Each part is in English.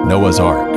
Noah's Ark.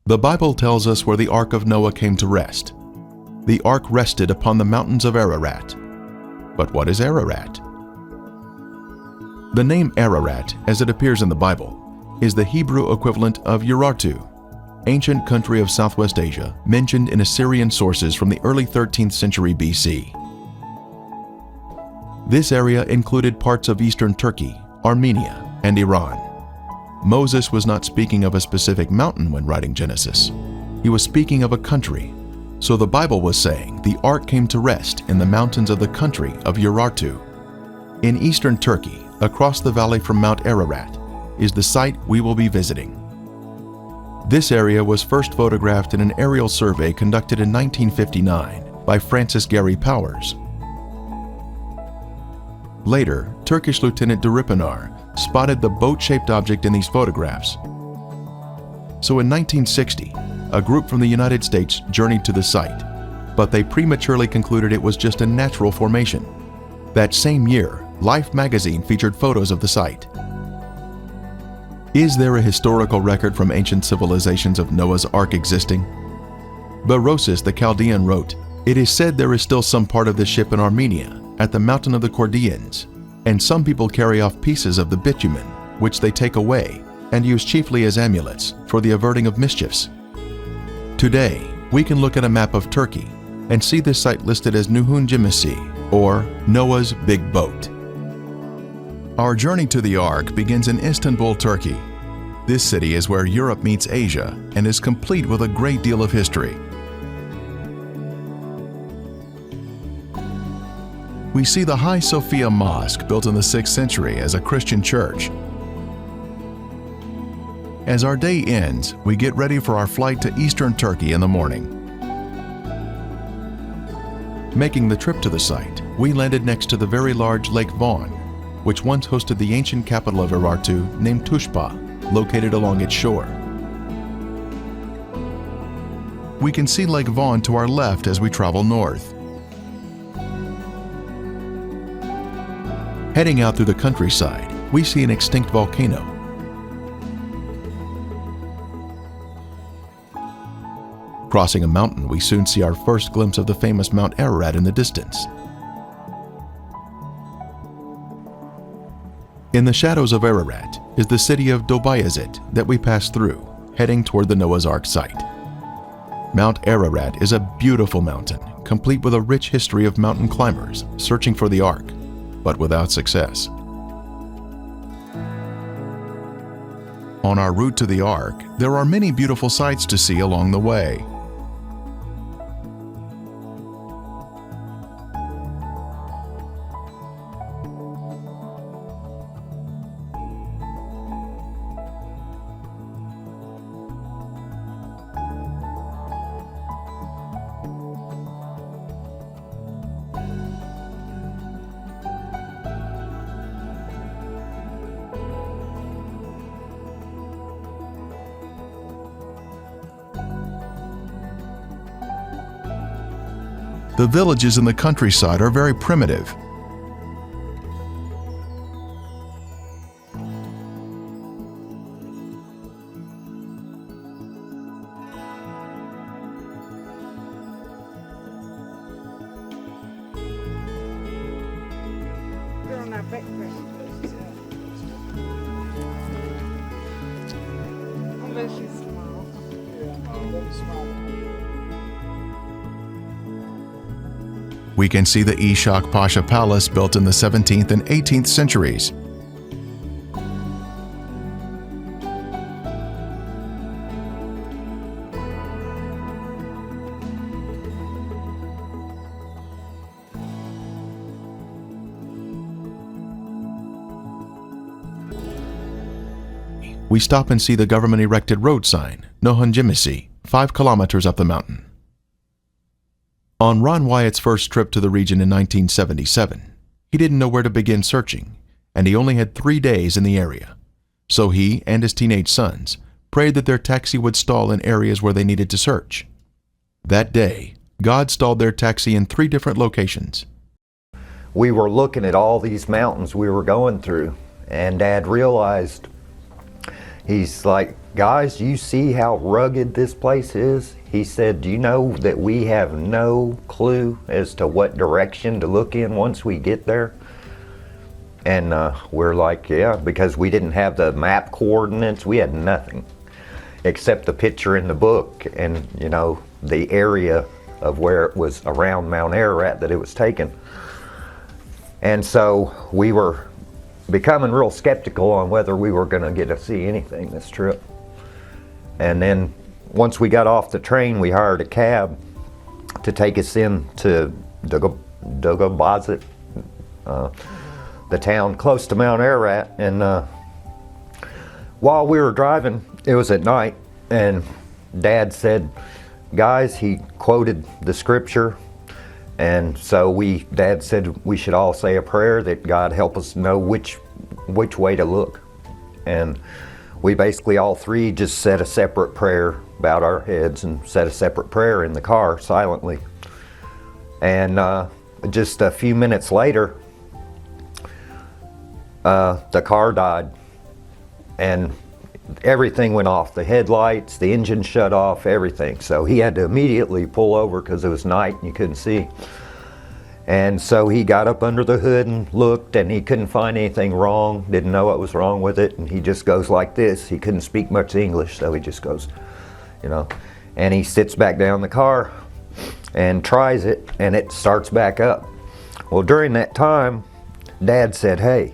The Bible tells us where the Ark of Noah came to rest. The Ark rested upon the mountains of Ararat. But what is Ararat? The name Ararat, as it appears in the Bible, is the Hebrew equivalent of Urartu, ancient country of Southwest Asia mentioned in Assyrian sources from the early 13th century BC. This area included parts of eastern Turkey, Armenia, and Iran. Moses was not speaking of a specific mountain when writing Genesis. He was speaking of a country. So the Bible was saying the ark came to rest in the mountains of the country of Urartu. In eastern Turkey, across the valley from Mount Ararat, is the site we will be visiting. This area was first photographed in an aerial survey conducted in 1959 by Francis Gary Powers. Later, Turkish Lieutenant Duripanar spotted the boat-shaped object in these photographs. So in 1960, a group from the United States journeyed to the site, but they prematurely concluded it was just a natural formation. That same year, Life magazine featured photos of the site. Is there a historical record from ancient civilizations of Noah's Ark existing? Berosus the Chaldean wrote, "It is said there is still some part of the ship in Armenia, at the mountain of the Chaldeans, and some people carry off pieces of the bitumen, which they take away and use chiefly as amulets for the averting of mischiefs." Today, we can look at a map of Turkey and see this site listed as Nuhun Gemisi, or Noah's Big Boat. Our journey to the Ark begins in Istanbul, Turkey. This city is where Europe meets Asia and is complete with a great deal of history. We see the Hagia Sophia Mosque built in the 6th century as a Christian church. As our day ends, we get ready for our flight to eastern Turkey in the morning. Making the trip to the site, we landed next to the very large Lake Van, which once hosted the ancient capital of Urartu named Tushpa, located along its shore. We can see Lake Van to our left as we travel north. Heading out through the countryside, we see an extinct volcano. Crossing a mountain, we soon see our first glimpse of the famous Mount Ararat in the distance. In the shadows of Ararat is the city of Dobayazit that we passed through, heading toward the Noah's Ark site. Mount Ararat is a beautiful mountain, complete with a rich history of mountain climbers searching for the Ark, but without success. On our route to the Ark, there are many beautiful sights to see along the way. The villages in the countryside are very primitive. We can see the Ishak Pasha Palace built in the 17th and 18th centuries. We stop and see the government-erected road sign, Nohonjimisi, 5 kilometers up the mountain. On Ron Wyatt's first trip to the region in 1977, he didn't know where to begin searching, and he only had 3 days in the area. So he and his teenage sons prayed that their taxi would stall in areas where they needed to search. That day, God stalled their taxi in 3 different locations. We were looking at all these mountains we were going through, and Dad realized, he's like, guys, you see how rugged this place is? He said, do you know that we have no clue as to what direction to look in once we get there? And we're like, yeah, because we didn't have the map coordinates. We had nothing except the picture in the book and, you know, the area of where it was around Mount Ararat that it was taken. And so we were becoming real skeptical on whether we were going to get to see anything this trip. And then once we got off the train, we hired a cab to take us in to Dogobazit, the town close to Mount Ararat. And while we were driving, it was at night, and Dad said, guys, he quoted the scripture. And so Dad said we should all say a prayer that God help us know which way to look. And we basically all 3 just said a separate prayer, bowed our heads and said a separate prayer in the car silently. And just a few minutes later, the car died and everything went off. The headlights, the engine shut off, everything. So he had to immediately pull over because it was night and you couldn't see. And so he got up under the hood and looked, and he couldn't find anything wrong, didn't know what was wrong with it, and he just goes like this. He couldn't speak much English, so he just goes, you know, and he sits back down in the car and tries it, and it starts back up. Well, during that time, Dad said, hey,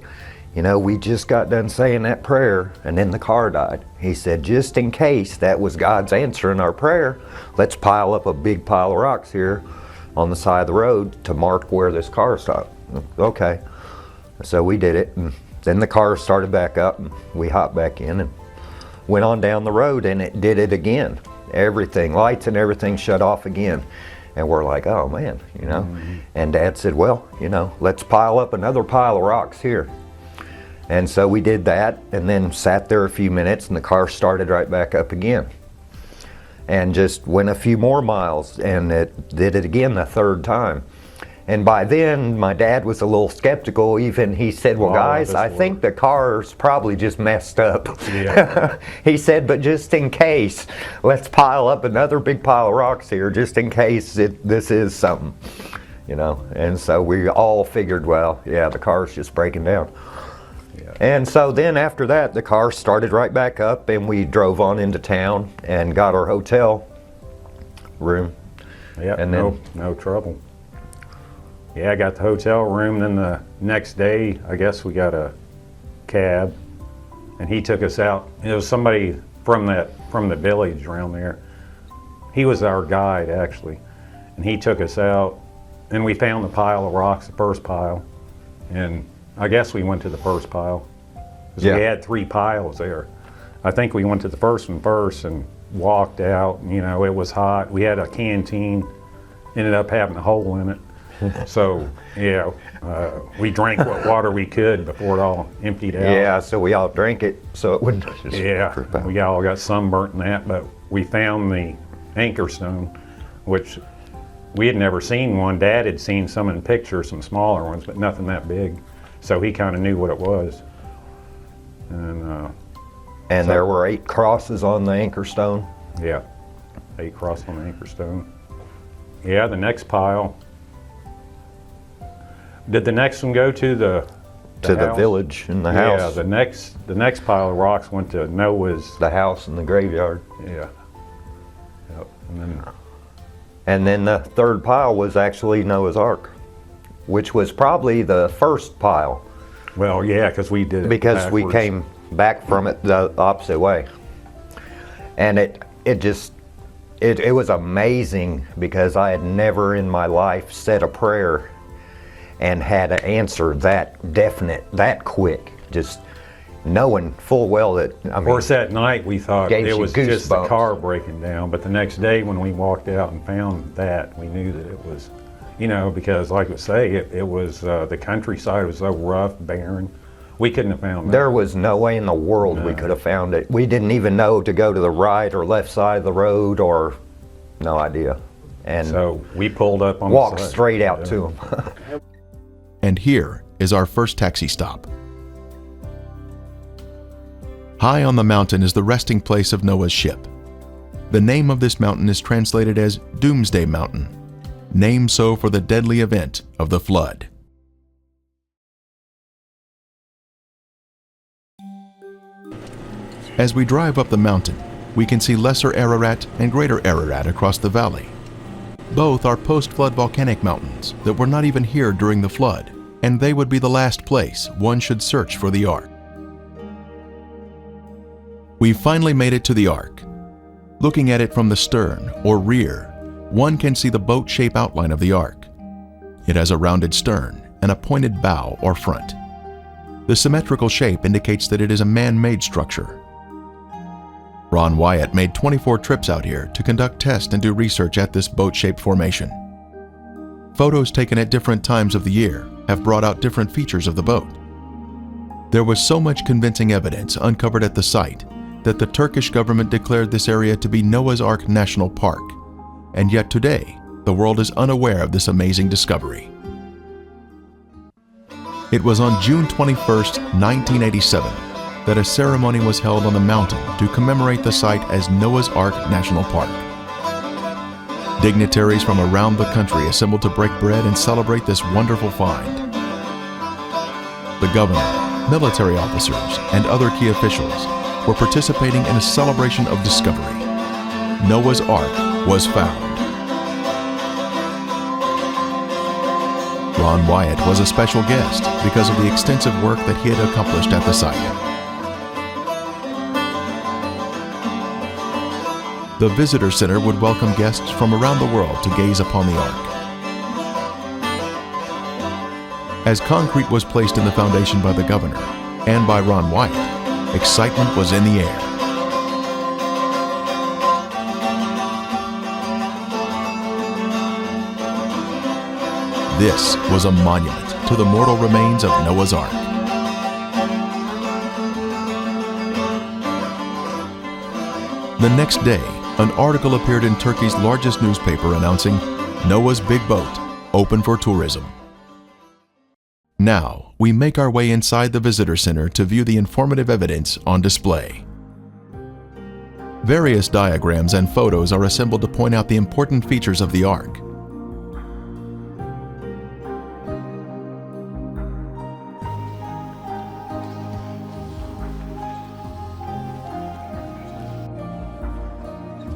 you know, we just got done saying that prayer, and then the car died. He said, just in case that was God's answer in our prayer, let's pile up a big pile of rocks here on the side of the road to mark where this car stopped. Okay, so we did it, and then the car started back up, and we hopped back in and went on down the road, and it did it again. Everything, lights and everything shut off again. And we're like, oh man, you know. Mm-hmm. And Dad said, well, you know, let's pile up another pile of rocks here. And so we did that, and then sat there a few minutes, and the car started right back up again. And just went a few more miles, and it did it again the 3rd time. And by then, my dad was a little skeptical. Even he said, well, guys, I think the car's probably just messed up. Yeah. He said, but just in case, let's pile up another big pile of rocks here, just in case this is something, you know. And so we all figured, well, yeah, the car's just breaking down. Yeah. And so then after that, the car started right back up, and we drove on into town and got our hotel room. Yeah, and then no trouble. Yeah, I got the hotel room. Then the next day, I guess we got a cab, and he took us out. It was somebody from the village around there. He was our guide actually, and he took us out, and we found the pile of rocks, the first pile, and I guess we went to the first pile because Yeah. we had 3 piles there. I think we went to the first one first and walked out. You know, it was hot. We had a canteen, ended up having a hole in it. So, yeah, we drank what water we could before it all emptied out. yeah, so we all drank it so it wouldn't just Yeah, drip out. we all got sunburnt in that, but we found the anchor stone, which we had never seen one. Dad had seen some in pictures, some smaller ones, but nothing that big. So he kind of knew what it was. And there were 8 crosses on the anchor stone. Yeah, 8 crossed on the anchor stone. Yeah, the next pile. Did the next one go to the house? Village and the Yeah, house. the next pile of rocks went to Noah's. The house and the graveyard. Yeah. Yep. And then the third pile was actually Noah's Ark, which was probably the first pile Well, yeah, because we did it because we backwards. came back from it the opposite way. And it was amazing because I had never in my life said a prayer and had an answer that definite, that quick, just knowing full well that, I Of mean, course, that night we thought Gave it you was just the goosebumps. car breaking down, but the next day when we walked out and found that, we knew that it was, you know, because like I say, it was, the countryside was so rough, barren, we couldn't have found that. there was no way in the world we No. could have found it. We didn't even know to go to the right or left side of the road, or no idea. And So we pulled up on walked the side. straight out Yeah. to them. And here is our first taxi stop. High on the mountain is the resting place of Noah's ship. The name of this mountain is translated as Doomsday Mountain, named so for the deadly event of the flood. As we drive up the mountain, we can see Lesser Ararat and Greater Ararat across the valley. Both are post-flood volcanic mountains that were not even here during the flood, and they would be the last place one should search for the Ark. We finally made it to the Ark. Looking at it from the stern, or rear, one can see the boat-shaped outline of the Ark. It has a rounded stern and a pointed bow or front. The symmetrical shape indicates that it is a man-made structure. Ron Wyatt made 24 trips out here to conduct tests and do research at this boat-shaped formation. Photos taken at different times of the year have brought out different features of the boat. There was so much convincing evidence uncovered at the site that the Turkish government declared this area to be Noah's Ark National Park, and yet today, the world is unaware of this amazing discovery. It was on June 21st, 1987, that a ceremony was held on the mountain to commemorate the site as Noah's Ark National Park. Dignitaries from around the country assembled to break bread and celebrate this wonderful find. The governor, military officers, and other key officials were participating in a celebration of discovery. Noah's Ark was found. Ron Wyatt was a special guest because of the extensive work that he had accomplished at the site. The visitor center would welcome guests from around the world to gaze upon the Ark. As concrete was placed in the foundation by the governor and by Ron Wyatt, excitement was in the air. This was a monument to the mortal remains of Noah's Ark. The next day, an article appeared in Turkey's largest newspaper announcing Noah's Big Boat, open for tourism. Now, we make our way inside the visitor center to view the informative evidence on display. Various diagrams and photos are assembled to point out the important features of the Ark.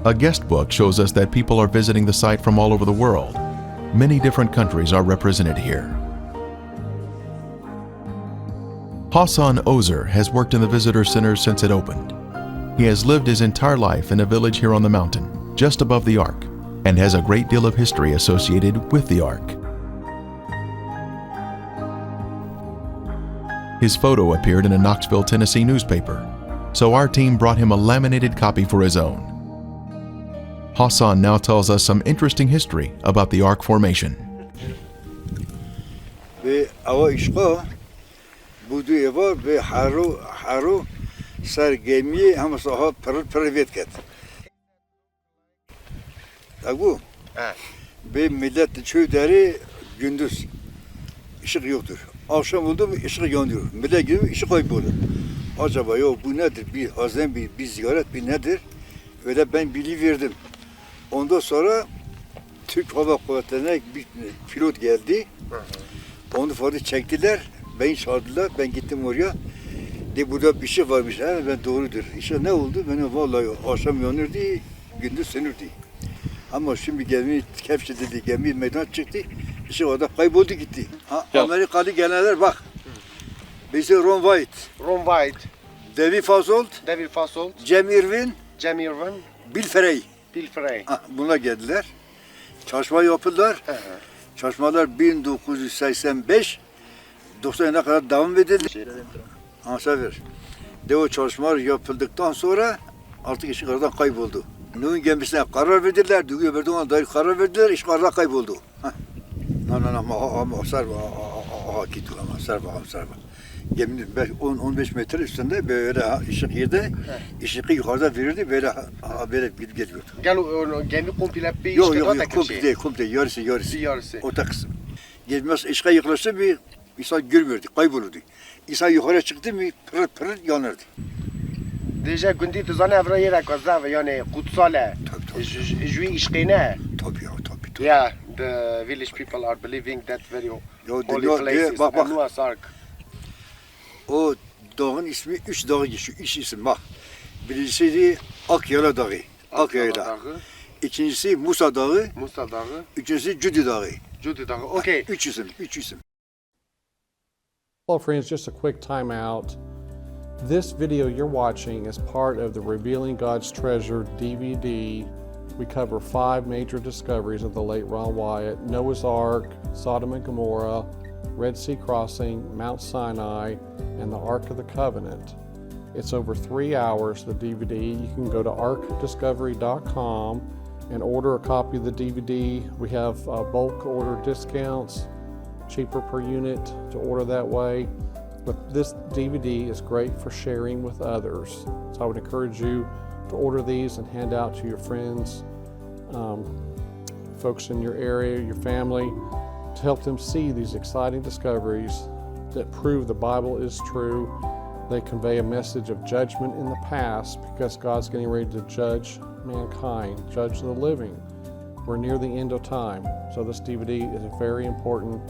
A guest book shows us that people are visiting the site from all over the world. Many different countries are represented here. Hassan Ozer has worked in the visitor center since it opened. He has lived his entire life in a village here on the mountain, just above the Ark, and has a great deal of history associated with the Ark. His photo appeared in a Knoxville, Tennessee newspaper, so our team brought him a laminated copy for his own. Hassan now tells us some interesting history about the Ark formation. Akşam oldu mu ışık yanıyor. Millet gidiyor ışık kayboluyor. Acaba yok bu nedir? Bir hazine bir ziyaret bir nedir? Öyle ben biliverdim. Ondan sonra Türk Hava Kuvvetleri'ne bir pilot geldi. Onu falan çektiler. Beni çağırdılar. Ben gittim oraya. De burada bir şey varmış. Ha, ben doğrudur. İşte ne oldu? Benim vallahi akşam yanırdı, gündüz sönürdü. Ama şimdi gemi Kefçe dedi, gemi meydan çıktı. İşte orada kayboldu gitti. Ha, Amerikalı gelenler bak. Bizi Ron Wyatt, Ron Wyatt, David Fasold, Cem Irwin, Bill Frey. Ha, bunlar geldiler. Çalışma yapıldılar. Çalışmalar 1985 90'a kadar devam edildi. Sever. De o çalışmalar yapıldıktan sonra artık iş oradan kayboldu. Nuh'un gemisine karar verdiler, Duygu Erdoğan'a dair karar verdiler, iş oradan kayboldu. Ama sarba. Geminin 10-15 metre üstünde böyle ışık yerde, ışığı yukarıda verirdi, böyle gidip geliyordu. Gemi komple bir Yok, komple, yarısı. Orta kısım. Gelmez ışığa yaklaştı bir insan görmüyordu, kaybolurdu. İnsan yukarı çıktı mı pırıl yanırdı. Deja gündüz tuzana evrayera kazav yani kutsale. Jui işkine. Tabii. Yeah, the village people are believing that very holy places. Bak. Noah's Ark. O dağın ismi 3 dağı geçiyor. 3 isim bak. Birincisi Akyala Dağı. İkincisi Musa Dağı. Üçüncüsü Cudi Dağı. Okay. 3 isim. Hello friends, just a quick time out. This video you're watching is part of the Revealing God's Treasure DVD. We cover 5 major discoveries of the late Ron Wyatt: Noah's Ark, Sodom and Gomorrah, Red Sea Crossing, Mount Sinai, and the Ark of the Covenant. It's over 3 hours, the DVD. You can go to ArkDiscovery.com and order a copy of the DVD. We have bulk order discounts, cheaper per unit to order that way. But this DVD is great for sharing with others. So I would encourage you to order these and hand out to your friends, folks in your area, your family, to help them see these exciting discoveries that prove the Bible is true. They convey a message of judgment in the past because God's getting ready to judge mankind, judge the living. We're near the end of time, so this DVD is very important.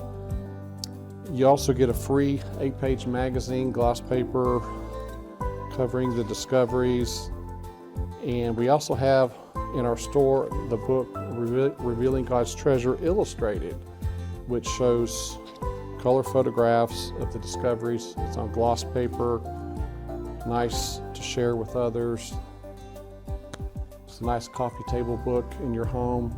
You also get a free 8-page magazine, gloss paper, covering the discoveries. And we also have in our store the book Revealing God's Treasure Illustrated, which shows color photographs of the discoveries. It's on gloss paper, nice to share with others. It's a nice coffee table book in your home.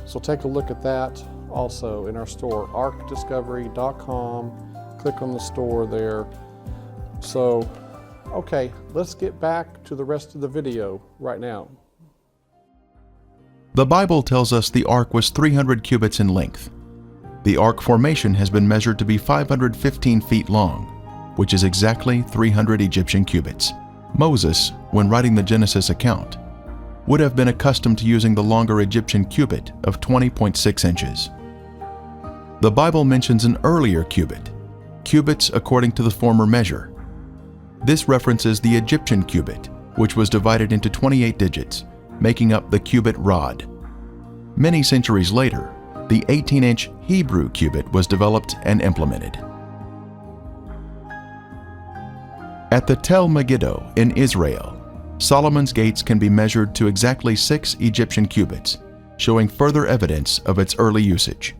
So take a look at that also in our store, ArkDiscovery.com. Click on the store there. So, okay, let's get back to the rest of the video right now. The Bible tells us the ark was 300 cubits in length. The ark formation has been measured to be 515 feet long, which is exactly 300 Egyptian cubits. Moses, when writing the Genesis account, would have been accustomed to using the longer Egyptian cubit of 20.6 inches. The Bible mentions an earlier cubit, cubits according to the former measure. This references the Egyptian cubit, which was divided into 28 digits, making up the cubit rod. Many centuries later, the 18-inch Hebrew cubit was developed and implemented. At the Tel Megiddo in Israel, Solomon's gates can be measured to exactly 6 Egyptian cubits, showing further evidence of its early usage.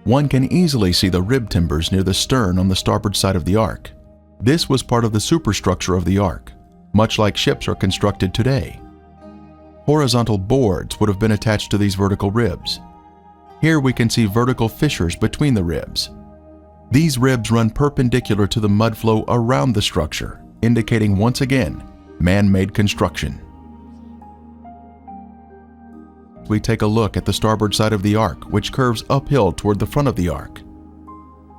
One can easily see the rib timbers near the stern on the starboard side of the ark. This was part of the superstructure of the ark, much like ships are constructed today. Horizontal boards would have been attached to these vertical ribs. Here we can see vertical fissures between the ribs. These ribs run perpendicular to the mud flow around the structure, indicating once again man-made construction. We take a look at the starboard side of the ark, which curves uphill toward the front of the ark.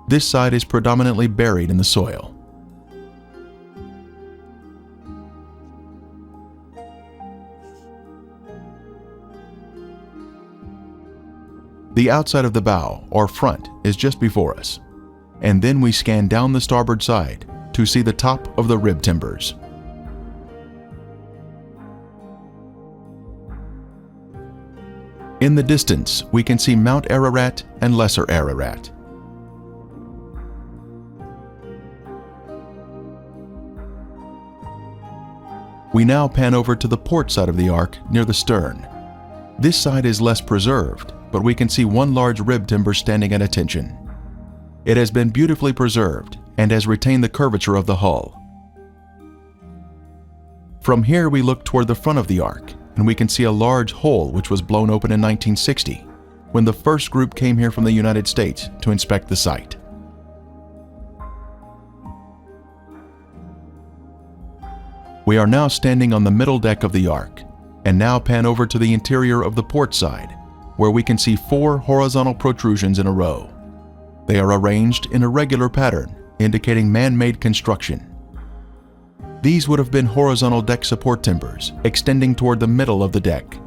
This side is predominantly buried in the soil. The outside of the bow, or front, is just before us, and then we scan down the starboard side to see the top of the rib timbers. In the distance, we can see Mount Ararat and Lesser Ararat. We now pan over to the port side of the ark near the stern. This side is less preserved, but we can see one large rib timber standing at attention. It has been beautifully preserved and has retained the curvature of the hull. From here we look toward the front of the ark, and we can see a large hole which was blown open in 1960, when the first group came here from the United States to inspect the site. We are now standing on the middle deck of the ark, and now pan over to the interior of the port side, where we can see 4 horizontal protrusions in a row. They are arranged in a regular pattern, indicating man-made construction. These would have been horizontal deck support timbers, extending toward the middle of the deck.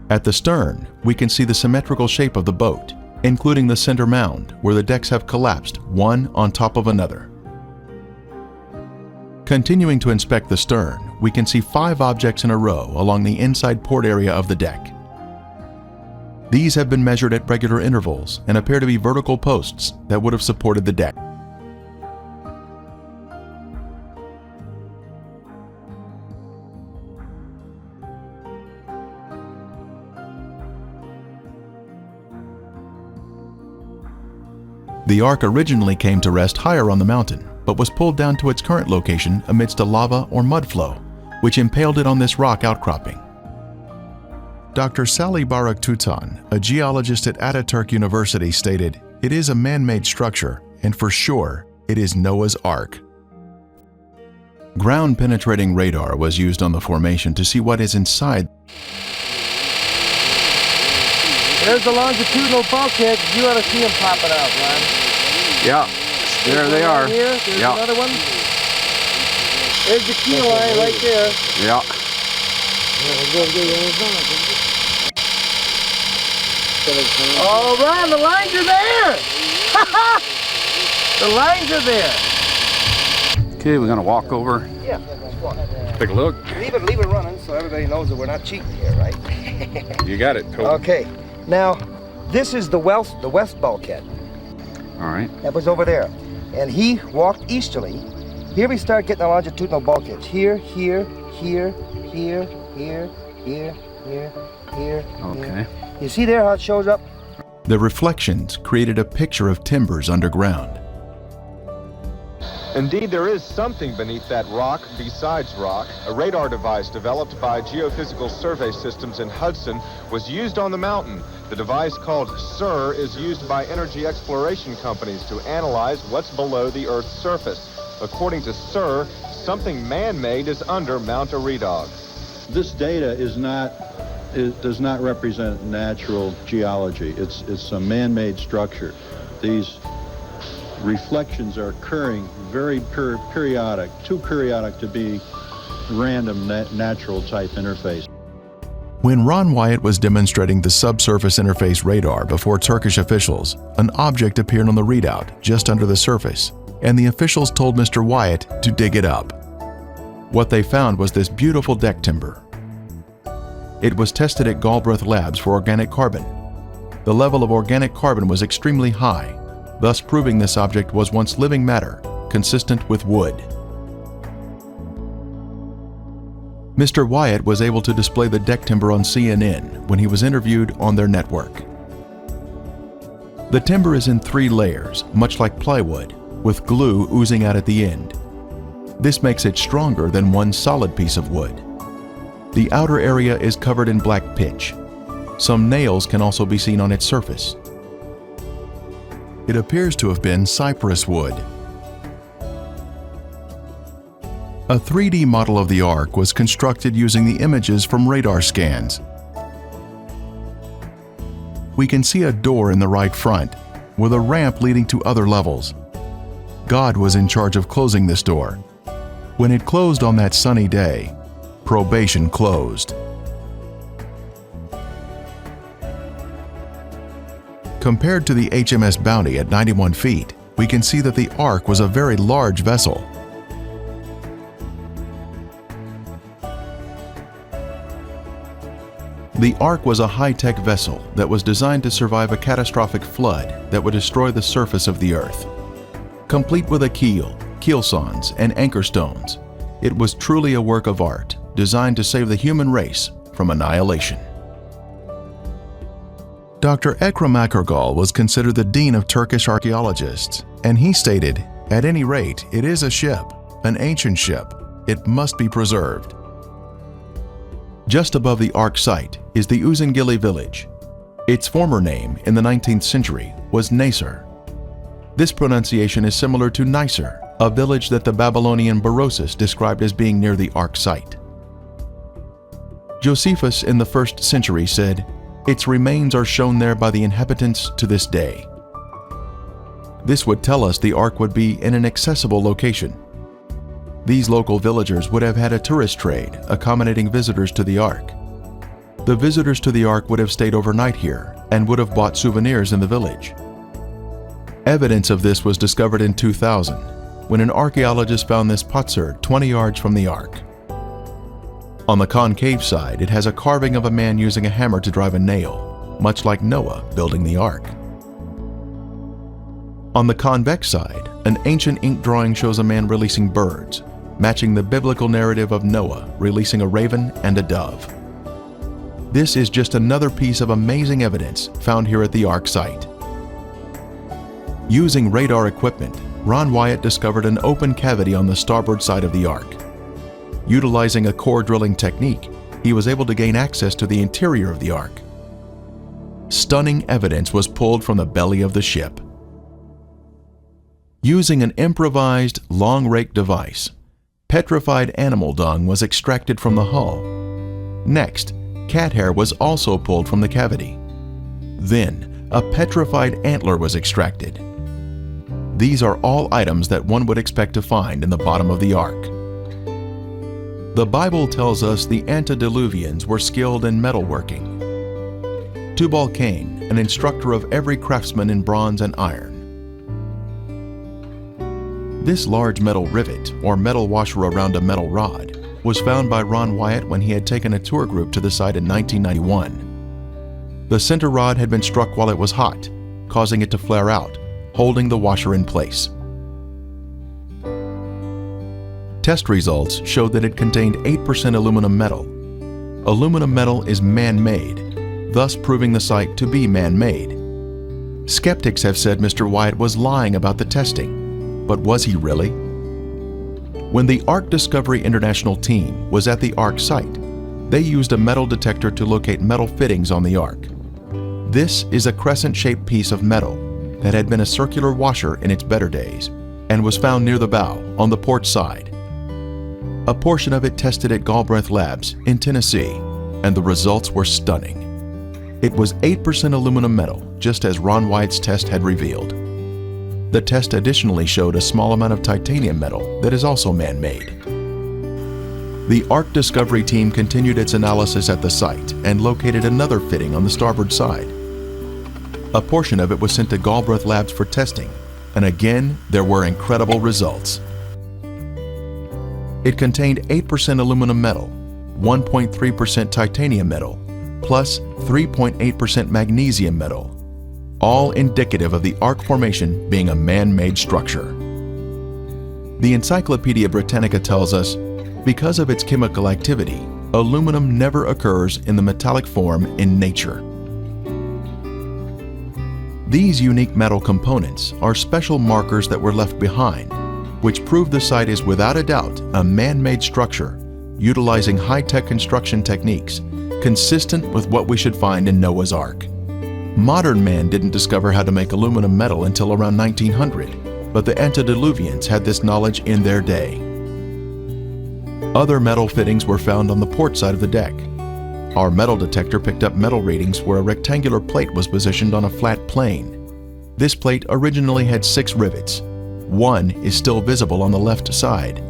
At the stern, we can see the symmetrical shape of the boat, including the center mound, where the decks have collapsed one on top of another. Continuing to inspect the stern, we can see 5 objects in a row along the inside port area of the deck. These have been measured at regular intervals and appear to be vertical posts that would have supported the deck. The ark originally came to rest higher on the mountain, but was pulled down to its current location amidst a lava or mud flow, which impaled it on this rock outcropping. Dr. Sally Barak-Tutan, a geologist at Ataturk University, stated, "It is a man-made structure, and for sure, it is Noah's Ark." Ground-penetrating radar was used on the formation to see what is inside. There's the longitudinal bulkhead. You ought to see them popping out, Ron. Yeah, there they are. Here. There's Yeah. another one. There's the keel line right there. Yeah. Oh, Ron, the lines are there. The lines are there. Okay, we're gonna walk over, Yeah. take a look. Leave it running so everybody knows that we're not cheating here, right? You got it, Toby. Okay. Now, this is the west bulkhead. All right. That was over there. And he walked easterly. Here we start getting the longitudinal bulkheads. Here, here, here, here, here, here, here, here. Okay. You see there how it shows up? The reflections created a picture of timbers underground. Indeed, there is something beneath that rock besides rock. A radar device developed by Geophysical Survey Systems in Hudson was used on the mountain. The device, called SIR, is used by energy exploration companies to analyze what's below the Earth's surface. According to SIR, something man-made is under Mount Aridog. This data does not represent natural geology. It's a man-made structure. These reflections are occurring very periodic, too periodic to be random natural type interface. When Ron Wyatt was demonstrating the subsurface interface radar before Turkish officials, an object appeared on the readout just under the surface, and the officials told Mr. Wyatt to dig it up. What they found was this beautiful deck timber. It was tested at Galbraith Labs for organic carbon. The level of organic carbon was extremely high, thus proving this object was once living matter, consistent with wood. Mr. Wyatt was able to display the deck timber on CNN when he was interviewed on their network. The timber is in 3 layers, much like plywood, with glue oozing out at the end. This makes it stronger than one solid piece of wood. The outer area is covered in black pitch. Some nails can also be seen on its surface. It appears to have been cypress wood. A 3D model of the Ark was constructed using the images from radar scans. We can see a door in the right front, with a ramp leading to other levels. God was in charge of closing this door. When it closed on that sunny day, probation closed. Compared to the HMS Bounty at 91 feet, we can see that the Ark was a very large vessel. The Ark was a high-tech vessel that was designed to survive a catastrophic flood that would destroy the surface of the earth. Complete with a keel, keelsons, and anchor stones, it was truly a work of art designed to save the human race from annihilation. Dr. Ekrem Akergal was considered the dean of Turkish archaeologists, and he stated, "At any rate, it is a ship, an ancient ship. It must be preserved." Just above the Ark site is the Uzungili village. Its former name in the 19th century was Nasr. This pronunciation is similar to Nisr, a village that the Babylonian Berosus described as being near the Ark site. Josephus in the 1st century said, "Its remains are shown there by the inhabitants to this day." This would tell us the Ark would be in an accessible location. These local villagers would have had a tourist trade, accommodating visitors to the Ark. The visitors to the Ark would have stayed overnight here and would have bought souvenirs in the village. Evidence of this was discovered in 2000, when an archaeologist found this potsherd 20 yards from the Ark. On the concave side, it has a carving of a man using a hammer to drive a nail, much like Noah building the Ark. On the convex side, an ancient ink drawing shows a man releasing birds, matching the biblical narrative of Noah releasing a raven and a dove. This is just another piece of amazing evidence found here at the Ark site. Using radar equipment, Ron Wyatt discovered an open cavity on the starboard side of the Ark. Utilizing a core drilling technique, he was able to gain access to the interior of the Ark. Stunning evidence was pulled from the belly of the ship. Using an improvised long rake device, petrified animal dung was extracted from the hull. Next, cat hair was also pulled from the cavity. Then, a petrified antler was extracted. These are all items that one would expect to find in the bottom of the Ark. The Bible tells us the antediluvians were skilled in metalworking. Tubal-Cain, an instructor of every craftsman in bronze and iron. This large metal rivet, or metal washer around a metal rod, was found by Ron Wyatt when he had taken a tour group to the site in 1991. The center rod had been struck while it was hot, causing it to flare out, holding the washer in place. Test results showed that it contained 8% aluminum metal. Aluminum metal is man-made, thus proving the site to be man-made. Skeptics have said Mr. Wyatt was lying about the testing. But was he really? When the ArkDiscovery International team was at the Ark site, they used a metal detector to locate metal fittings on the Ark. This is a crescent-shaped piece of metal that had been a circular washer in its better days and was found near the bow on the port side. A portion of it tested at Galbraith Labs in Tennessee, and the results were stunning. It was 8% aluminum metal, just as Ron Wyatt's test had revealed. The test additionally showed a small amount of titanium metal that is also man-made. The ArkDiscovery team continued its analysis at the site and located another fitting on the starboard side. A portion of it was sent to Galbraith Labs for testing, and again, there were incredible results. It contained 8% aluminum metal, 1.3% titanium metal, plus 3.8% magnesium metal, all indicative of the Ark formation being a man-made structure. The Encyclopedia Britannica tells us, because of its chemical activity, aluminum never occurs in the metallic form in nature. These unique metal components are special markers that were left behind, which prove the site is without a doubt a man-made structure utilizing high-tech construction techniques consistent with what we should find in Noah's Ark. Modern man didn't discover how to make aluminum metal until around 1900, but the antediluvians had this knowledge in their day. Other metal fittings were found on the port side of the deck. Our metal detector picked up metal readings where a rectangular plate was positioned on a flat plane. This plate originally had 6 rivets. One is still visible on the left side.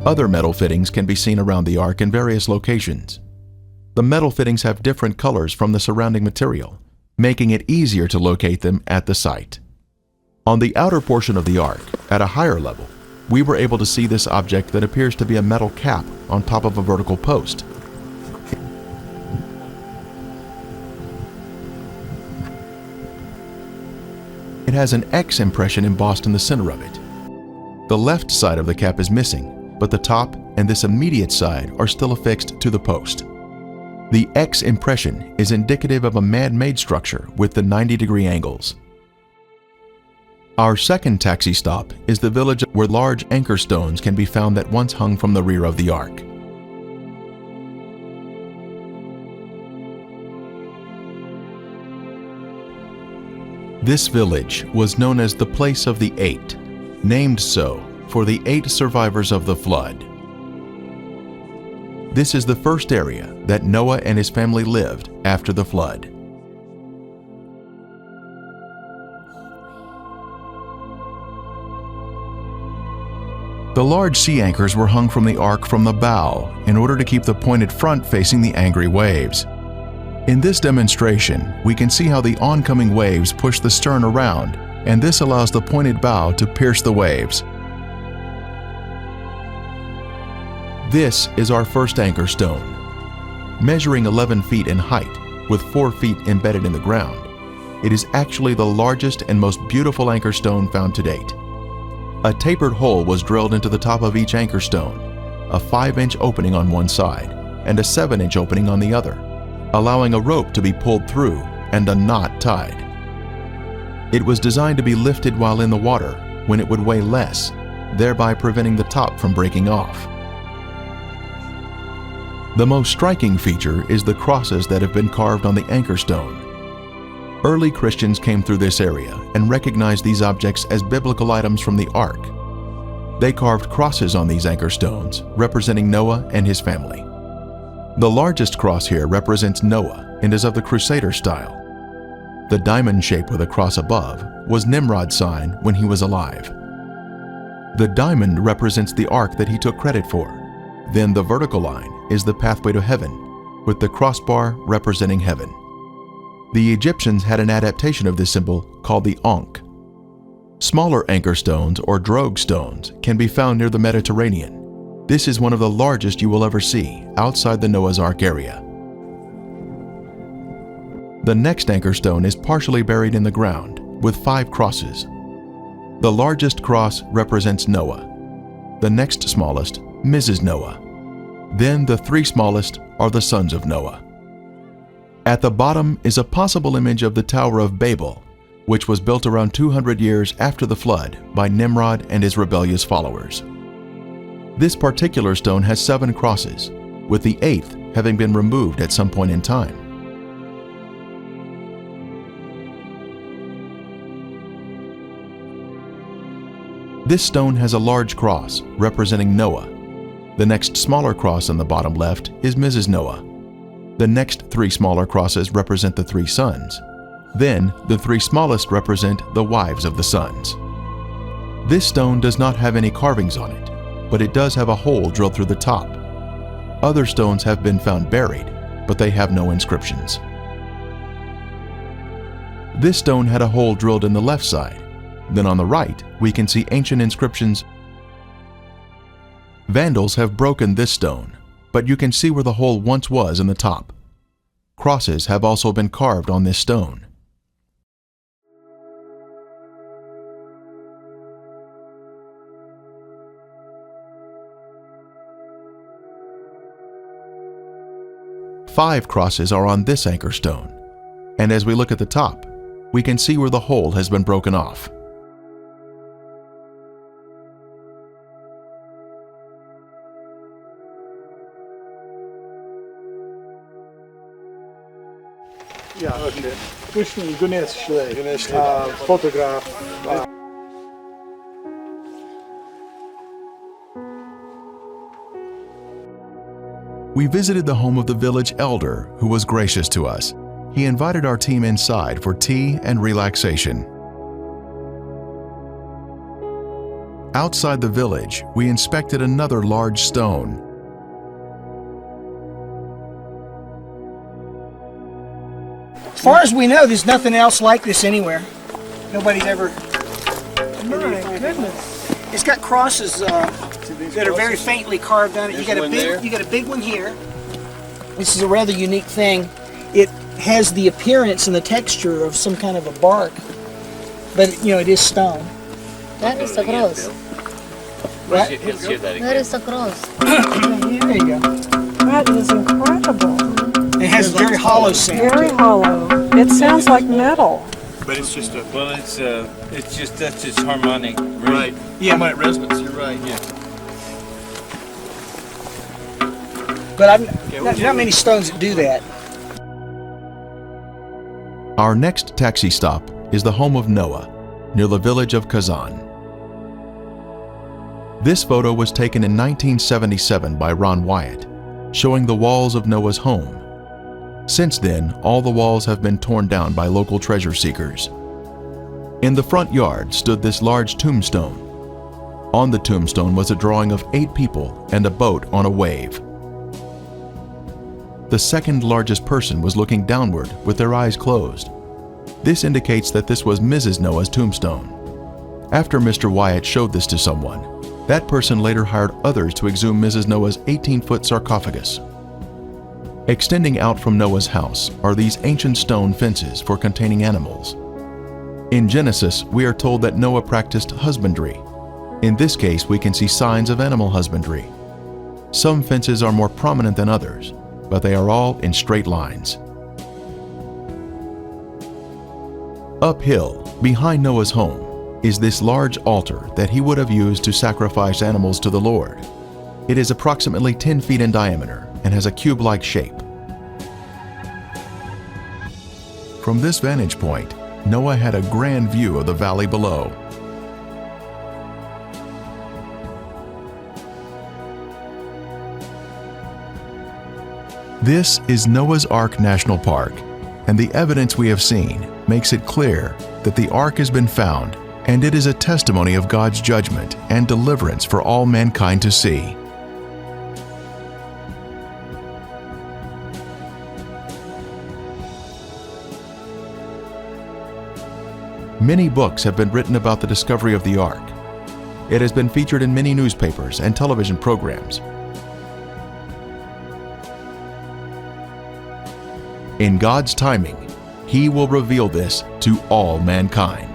Other metal fittings can be seen around the Ark in various locations. The metal fittings have different colors from the surrounding material, making it easier to locate them at the site. On the outer portion of the Ark, at a higher level, we were able to see this object that appears to be a metal cap on top of a vertical post. It has an X impression embossed in the center of it. The left side of the cap is missing, but the top and this immediate side are still affixed to the post. The X impression is indicative of a man-made structure with the 90-degree angles. Our second taxi stop is the village where large anchor stones can be found that once hung from the rear of the Ark. This village was known as the Place of the Eight, named so for the 8 survivors of the flood. This is the first area that Noah and his family lived after the flood. The large sea anchors were hung from the Ark from the bow in order to keep the pointed front facing the angry waves. In this demonstration, we can see how the oncoming waves push the stern around, and this allows the pointed bow to pierce the waves. This is our first anchor stone. Measuring 11 feet in height, with 4 feet embedded in the ground, it is actually the largest and most beautiful anchor stone found to date. A tapered hole was drilled into the top of each anchor stone, a 5-inch opening on one side and a 7-inch opening on the other, allowing a rope to be pulled through and a knot tied. It was designed to be lifted while in the water when it would weigh less, thereby preventing the top from breaking off. The most striking feature is the crosses that have been carved on the anchor stone. Early Christians came through this area and recognized these objects as biblical items from the Ark. They carved crosses on these anchor stones, representing Noah and his family. The largest cross here represents Noah and is of the Crusader style. The diamond shape with a cross above was Nimrod's sign when he was alive. The diamond represents the Ark that he took credit for. Then the vertical line is the pathway to heaven, with the crossbar representing heaven. The Egyptians had an adaptation of this symbol called the Ankh. Smaller anchor stones or drogue stones can be found near the Mediterranean. This is one of the largest you will ever see outside the Noah's Ark area. The next anchor stone is partially buried in the ground with 5 crosses. The largest cross represents Noah. The next smallest, Mrs. Noah. Then the 3 smallest are the sons of Noah. At the bottom is a possible image of the Tower of Babel, which was built around 200 years after the flood by Nimrod and his rebellious followers. This particular stone has 7 crosses, with the 8th having been removed at some point in time. This stone has a large cross representing Noah. The next smaller cross on the bottom left is Mrs. Noah. The next 3 smaller crosses represent the 3 sons. Then, the 3 smallest represent the wives of the sons. This stone does not have any carvings on it, but it does have a hole drilled through the top. Other stones have been found buried, but they have no inscriptions. This stone had a hole drilled in the left side. Then on the right, we can see ancient inscriptions. Vandals have broken this stone, but you can see where the hole once was in the top. Crosses have also been carved on this stone. 5 crosses are on this anchor stone, and as we look at the top, we can see where the hole has been broken off. Ja, Christian Guinness photograph. We visited the home of the village elder, who was gracious to us. He invited our team inside for tea and relaxation. Outside the village, we inspected another large stone. As far as we know, there's nothing else like this anywhere. Nobody's ever. My goodness. It's got crosses that are very faintly carved on it. You got a big one here. This is a rather unique thing. It has the appearance and the texture of some kind of a bark, but it is stone. That is a cross. Right? That is a cross. There you go. That is incredible. It has a very hollow sound. Very hollow. It sounds like metal. But it's just a it's just that's its harmonic, right? Yeah. Harmonic resonance. You're right. Yeah. But not many stones that do that. Our next taxi stop is the home of Noah, near the village of Kazan. This photo was taken in 1977 by Ron Wyatt, showing the walls of Noah's home. Since then, all the walls have been torn down by local treasure seekers. In the front yard stood this large tombstone. On the tombstone was a drawing of 8 people and a boat on a wave. The second largest person was looking downward with their eyes closed. This indicates that this was Mrs. Noah's tombstone. After Mr. Wyatt showed this to someone, that person later hired others to exhume Mrs. Noah's 18-foot sarcophagus. Extending out from Noah's house are these ancient stone fences for containing animals. In Genesis, we are told that Noah practiced husbandry. In this case, we can see signs of animal husbandry. Some fences are more prominent than others, but they are all in straight lines. Uphill, behind Noah's home, is this large altar that he would have used to sacrifice animals to the Lord. It is approximately 10 feet in diameter and has a cube-like shape. From this vantage point, Noah had a grand view of the valley below. This is Noah's Ark National Park, and the evidence we have seen makes it clear that the Ark has been found, and it is a testimony of God's judgment and deliverance for all mankind to see. Many books have been written about the discovery of the Ark. It has been featured in many newspapers and television programs. In God's timing, He will reveal this to all mankind.